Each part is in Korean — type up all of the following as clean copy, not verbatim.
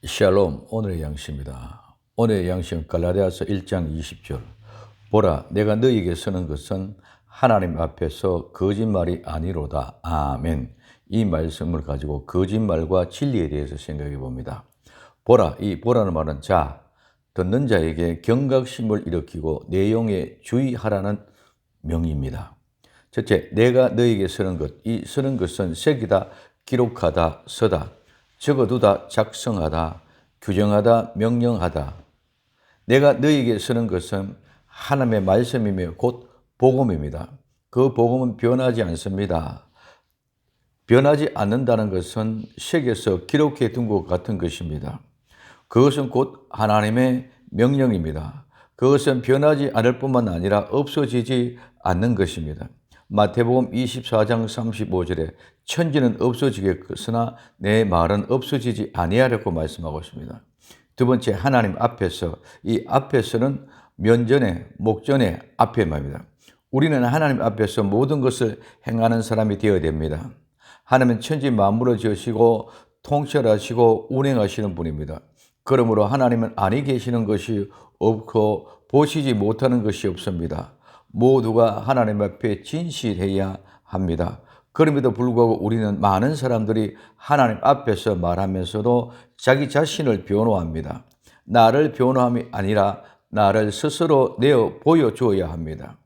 샬롬, 오늘의 양식입니다. 오늘의 양식은 갈라디아서 1장 20절. 보라, 내가 너희에게 쓰는 것은 하나님 앞에서 거짓말이 아니로다. 아멘. 이 말씀을 가지고 거짓말과 진리에 대해서 생각해 봅니다. 보라, 이 보라는 말은 자, 듣는 자에게 경각심을 일으키고 내용에 주의하라는 명입니다. 첫째, 내가 너희에게 쓰는 것. 이 쓰는 것은 새기다, 기록하다, 써다, 적어두다, 작성하다, 규정하다, 명령하다. 내가 너희에게 쓰는 것은 하나님의 말씀이며 곧 복음입니다. 그 복음은 변하지 않습니다. 변하지 않는다는 것은 책에서 기록해 둔 것 같은 것입니다. 그것은 곧 하나님의 명령입니다. 그것은 변하지 않을 뿐만 아니라 없어지지 않는 것입니다. 마태복음 24장 35절에 천지는 없어지겠으나 내 말은 없어지지 아니하리라고 말씀하고 있습니다. 두 번째, 하나님 앞에서. 이 앞에서는 면전에, 목전에, 앞에 말입니다. 우리는 하나님 앞에서 모든 것을 행하는 사람이 되어야 됩니다. 하나님은 천지 만물을 지으시고 통찰하시고 운행하시는 분입니다. 그러므로 하나님은 아니 계시는 것이 없고 보시지 못하는 것이 없습니다. 모두가 하나님 앞에 진실해야 합니다. 그럼에도 불구하고 우리는 많은 사람들이 하나님 앞에서 말하면서도 자기 자신을 변호합니다. 나를 변호함이 아니라 나를 스스로 내어 보여줘야 합니다.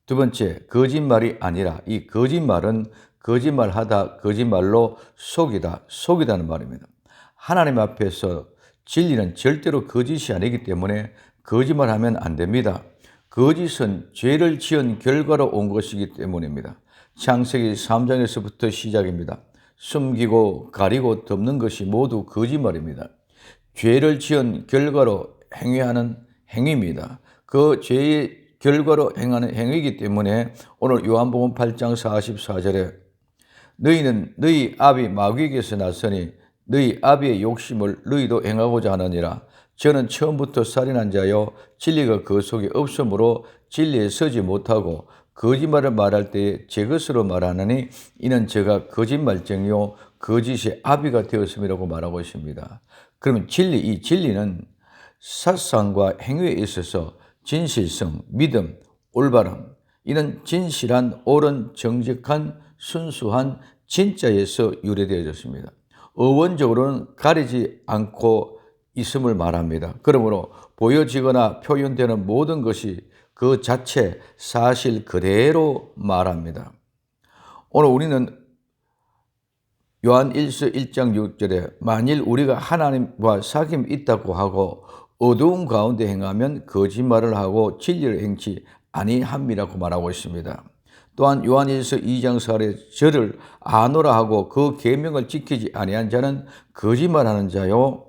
두 번째, 거짓말이 아니라. 이 거짓말은 거짓말하다, 거짓말로 속이다는 말입니다. 하나님 앞에서 진리는 절대로 거짓이 아니기 때문에 거짓말하면 안 됩니다. 거짓은 죄를 지은 결과로 온 것이기 때문입니다. 창세기 3장에서부터 시작입니다. 숨기고 가리고 덮는 것이 모두 거짓말입니다. 죄를 지은 결과로 행위하는 행위입니다. 그 죄의 결과로 행하는 행위이기 때문에 오늘 요한복음 8장 44절에 너희는 너희 아비 마귀에게서 났으니 너희 아비의 욕심을 너희도 행하고자 하느니라. 저는 처음부터 살인한 자요 진리가 그 속에 없으므로 진리에 서지 못하고 거짓말을 말할 때에 제 것으로 말하느니 이는 제가 거짓말쟁이요 거짓의 아비가 되었음이라고 말하고 있습니다. 그러면 이 진리는 사상과 행위에 있어서 진실성, 믿음, 올바름, 이는 진실한, 옳은, 정직한, 순수한 진짜에서 유래되어졌습니다. 어원적으로는 가리지 않고 있음을 말합니다. 그러므로 보여지거나 표현되는 모든 것이 그 자체 사실 그대로 말합니다. 오늘 우리는 요한 1서 1장 6절에 만일 우리가 하나님과 사귐이 있다고 하고 어두운 가운데 행하면 거짓말을 하고 진리를 행치 아니함이라고 말하고 있습니다. 또한 요한 1서 2장 4절에 저를 아노라 하고 그 계명을 지키지 아니한 자는 거짓말하는 자요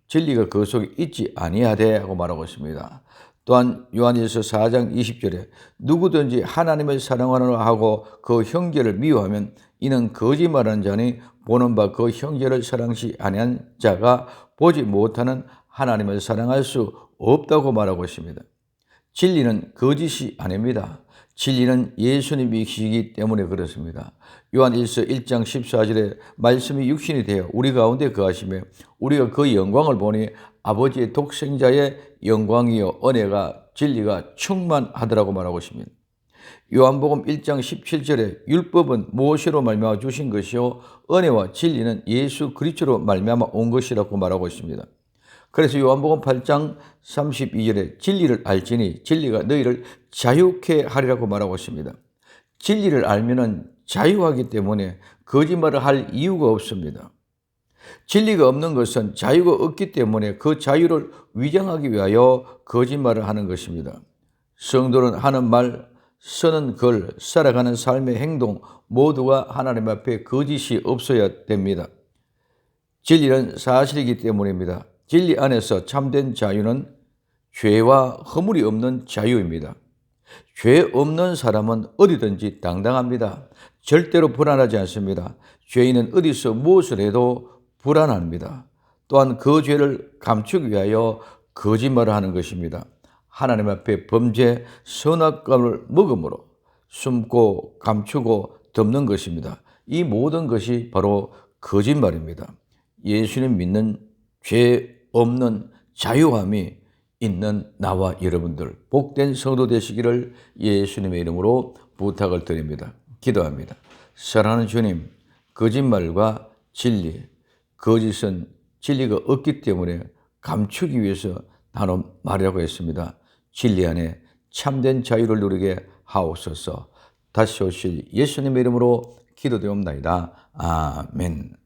진리가 그 속에 있지 아니하되 하고 말하고 있습니다. 또한 요한일서 4장 20절에 누구든지 하나님을 사랑하노라 하고 그 형제를 미워하면 이는 거짓말하는 자니 보는 바 그 형제를 사랑하지 아니한 자가 보지 못하는 하나님을 사랑할 수 없다고 말하고 있습니다. 진리는 거짓이 아닙니다. 진리는 예수님이시기 때문에 그렇습니다. 요한 1서 1장 14절에 말씀이 육신이 되어 우리 가운데 거하시며 우리가 그 영광을 보니 아버지의 독생자의 영광이요 은혜가 진리가 충만하더라고 말하고 있습니다. 요한복음 1장 17절에 율법은 모세로 말미암아 주신 것이요 은혜와 진리는 예수 그리스도로 말미암아 온 것이라고 말하고 있습니다. 그래서 요한복음 8장 32절에 진리를 알지니 진리가 너희를 자유케 하리라고 말하고 있습니다. 진리를 알면은 자유하기 때문에 거짓말을 할 이유가 없습니다. 진리가 없는 것은 자유가 없기 때문에 그 자유를 위장하기 위하여 거짓말을 하는 것입니다. 성도는 하는 말, 쓰는 글, 살아가는 삶의 행동 모두가 하나님 앞에 거짓이 없어야 됩니다. 진리는 사실이기 때문입니다. 진리 안에서 참된 자유는 죄와 허물이 없는 자유입니다. 죄 없는 사람은 어디든지 당당합니다. 절대로 불안하지 않습니다. 죄인은 어디서 무엇을 해도 불안합니다. 또한 그 죄를 감추기 위하여 거짓말을 하는 것입니다. 하나님 앞에 범죄, 선악감을 먹음으로 숨고 감추고 덮는 것입니다. 이 모든 것이 바로 거짓말입니다. 예수님 믿는 죄 없는 자유함이 있는 나와 여러분들 복된 성도 되시기를 예수님의 이름으로 부탁을 드립니다. 기도합니다. 사랑하는 주님, 거짓말과 진리, 거짓은 진리가 없기 때문에 감추기 위해서 나는 말이라고 했습니다. 진리 안에 참된 자유를 누리게 하옵소서. 다시 오실 예수님의 이름으로 기도되옵나이다. 아멘.